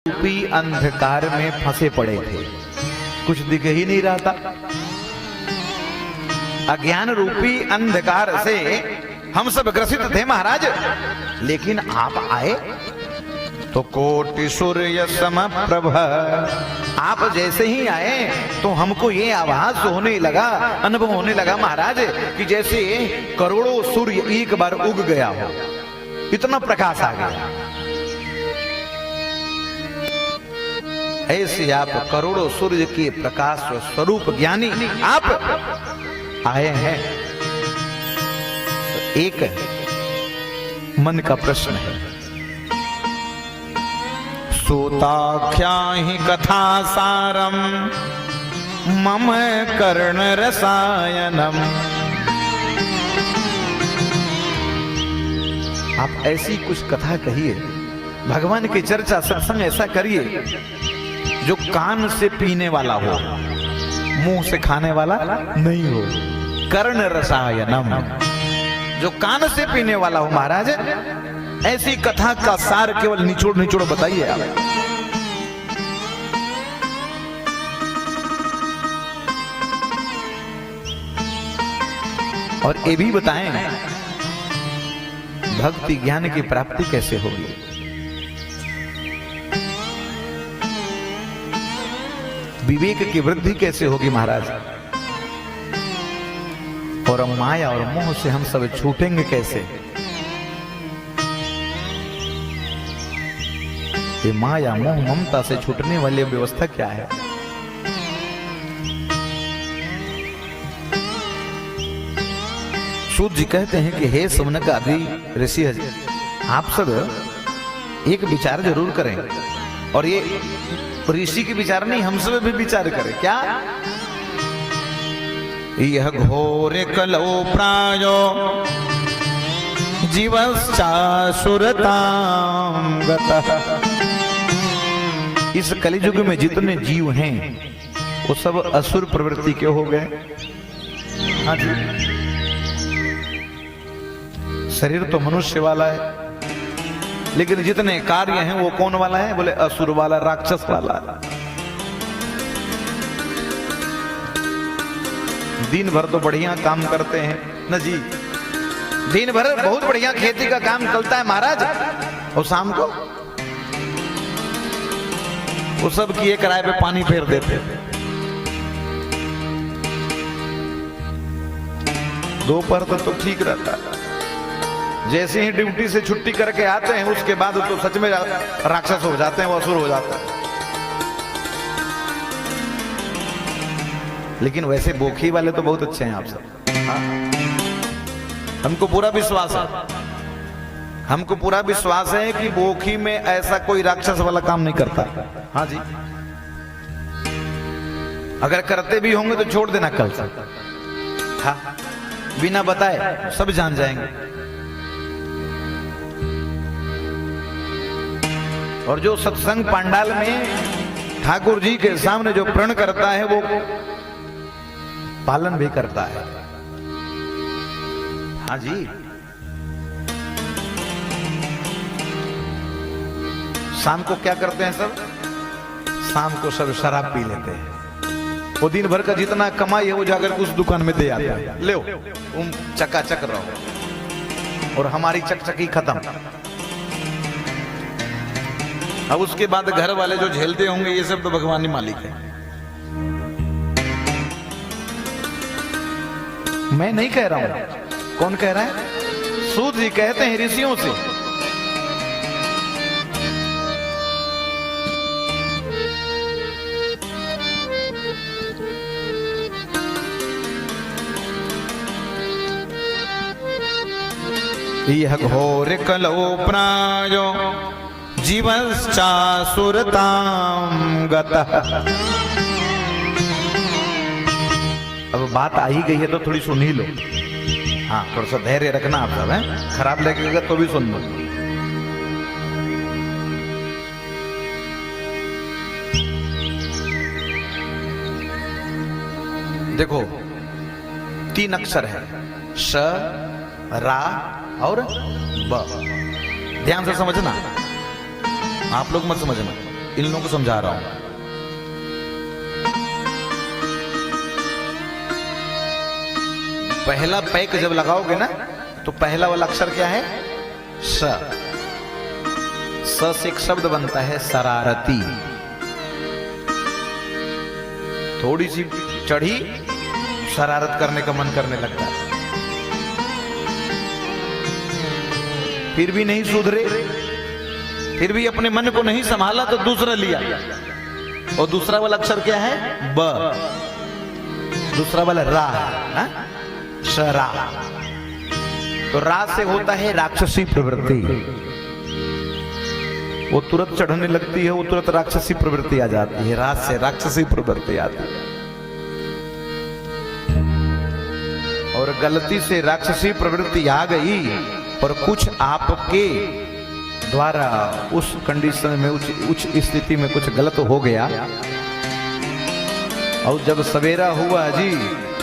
रूपी अंधकार में फंसे पड़े थे, कुछ दिख ही नहीं रहा था। अज्ञान रूपी अंधकार से हम सब ग्रसित थे महाराज, लेकिन आप आए तो कोटि सूर्य समप्रभ। आप जैसे ही आए तो हमको ये आभास होने लगा, अनुभव होने लगा महाराज कि जैसे करोड़ों सूर्य एक बार उग गया हो, इतना प्रकाश आ गया। ऐसे आप करोड़ों सूर्य के प्रकाश स्वरूप ज्ञानी आप आए हैं। एक मन का प्रश्न है, सूताख्या ही कथा सारम मम कर्ण रसायनम। आप ऐसी कुछ कथा कहिए, भगवान की चर्चा सत्संग ऐसा करिए जो कान से पीने वाला हो, मुंह से खाने वाला नहीं हो। कर्ण रसायनम, जो कान से पीने वाला हो महाराज। ऐसी कथा का सार केवल निचोड़ निचोड़ बताइए आप। और ये भी बताएं भक्ति ज्ञान की प्राप्ति कैसे होगी। विवेक की वृद्धि कैसे होगी महाराज, और माया और मोह से हम सब छूटेंगे कैसे। ये माया मोह ममता से छूटने वाली व्यवस्था क्या है। सूत जी कहते हैं कि हे सौनक आदि ऋषि, आप सब एक विचार जरूर करें, और ये ऋषि के विचार नहीं, हम सब भी विचार करें। क्या यह घोर कलो प्रायो जीवश्चासुरतां गतः। इस कलियुग में जितने जीव हैं वो सब असुर प्रवृत्ति के हो गए। हाँ जी, शरीर तो मनुष्य वाला है, लेकिन जितने कार्य हैं वो कौन वाला है, बोले असुर वाला, राक्षस वाला। दिन भर तो बढ़िया काम करते हैं न जी, दिन भर बहुत बढ़िया खेती का काम चलता है महाराज, और शाम को वो सब किए किराए पे पानी फेर देते। दोपहर तो ठीक रहता है, जैसे ही ड्यूटी से छुट्टी करके आते हैं उसके बाद तो सच में राक्षस हो जाते हैं, वो असुर हो जाता है। लेकिन वैसे बोखी वाले तो बहुत अच्छे हैं आप सब। हाँ? हमको पूरा विश्वास है, हमको पूरा विश्वास है कि बोखी में ऐसा कोई राक्षस वाला काम नहीं करता। हाँ जी, अगर करते भी होंगे तो छोड़ देना कल से। हाँ, बिना बताए सब जान जाएंगे। और जो सत्संग पांडाल में ठाकुर जी के सामने जो प्रण करता है वो पालन भी करता है। हाँ जी, शाम को क्या करते हैं सब, शाम को सब शराब पी लेते हैं। वो दिन भर का जितना कमाई है वो जाकर उस दुकान में दे आते हैं, ले तुम चकाचक रहो, और हमारी चकचकी खत्म। अब उसके बाद घर वाले जो झेलते होंगे ये सब तो भगवान ही मालिक है। मैं नहीं कह रहा हूं, कौन कह रहा है, सूत जी कहते हैं ऋषियों से। यह घोर कलो प्रायो जीवश्चासुरतां गतः। अब बात आ ही गई है तो थोड़ी सुन ही लो। हाँ, थोड़ा सा धैर्य रखना आप सब, है खराब लगेगा तो भी सुन लो। देखो 3 अक्षर है, श, रा और ब। ध्यान से समझना, आप लोग मत समझना। इन लोगों को समझा रहा हूं। पहला पैक जब लगाओगे ना तो पहला वाला अक्षर क्या है? स। स से एक शब्द बनता है शरारती। थोड़ी सी चढ़ी, शरारत करने का मन करने लगता है। फिर भी नहीं सुधरे, फिर भी अपने मन को नहीं संभाला तो दूसरा लिया। और दूसरा वाला अक्षर क्या है? ब। दूसरा वाला रा, शरा। तो रा से होता है राक्षसी प्रवृत्ति। वो तुरंत चढ़ने लगती है, वो तुरंत राक्षसी प्रवृत्ति आ जाती है। रा से राक्षसी प्रवृत्ति आती है। और गलती से राक्षसी प्रवृत्ति आ गई और कुछ आपके द्वारा उस कंडीशन में, उच्च स्थिति में कुछ गलत हो गया, और जब सवेरा हुआ जी,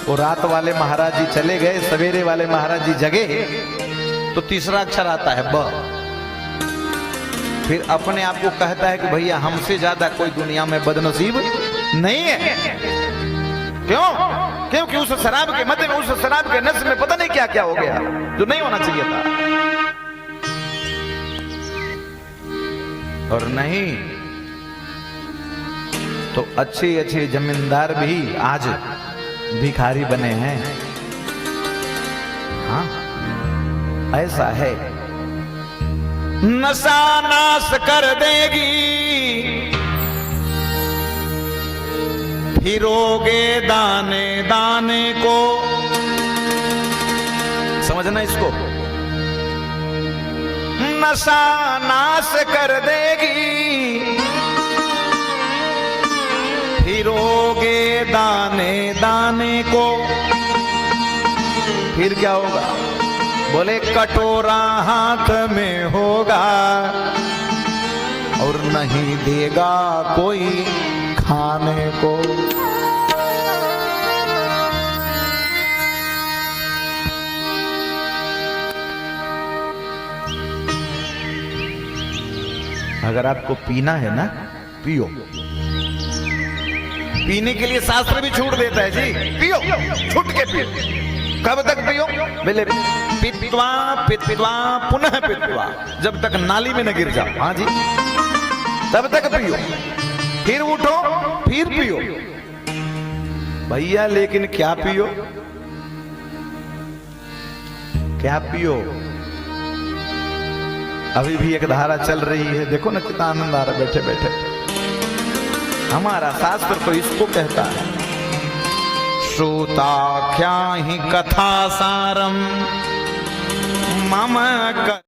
वो रात वाले महाराज जी चले गए, सवेरे वाले महाराज जी जगे, तो तीसरा अक्षर आता है ब। फिर अपने आप को कहता है कि भैया हमसे ज्यादा कोई दुनिया में बदनसीब नहीं है। क्यों? क्योंकि उस शराब के मध्य में, उस शराब के नशे में पता नहीं क्या क्या हो गया जो नहीं होना चाहिए था। और नहीं तो अच्छे अच्छे जमींदार भी आज भिखारी बने हैं। हाँ, ऐसा है। नशा नाश कर देगी, फिरोगे दाने दाने को। समझना इसको। नशा नाश कर देगी, फिरोगे दाने दाने को। फिर क्या होगा? बोले कटोरा हाथ में होगा और नहीं देगा कोई खाने को। अगर आपको पीना है ना, पियो। पीने के लिए शास्त्र भी छूट देता है जी, पियो, छूट के पियो। कब तक पियो? बोले पित्वा पित्वा पुनः पित्वा, जब तक नाली में न गिर जाओ। हाँ जी, तब तक पियो। फिर उठो, फिर पियो। भैया लेकिन क्या पियो? क्या पियो? अभी भी एक धारा चल रही है, देखो ना कितना आनंद आ रहा है बैठे बैठे। हमारा शास्त्र तो इसको कहता है, श्रोताख्या ही कथा सारम मम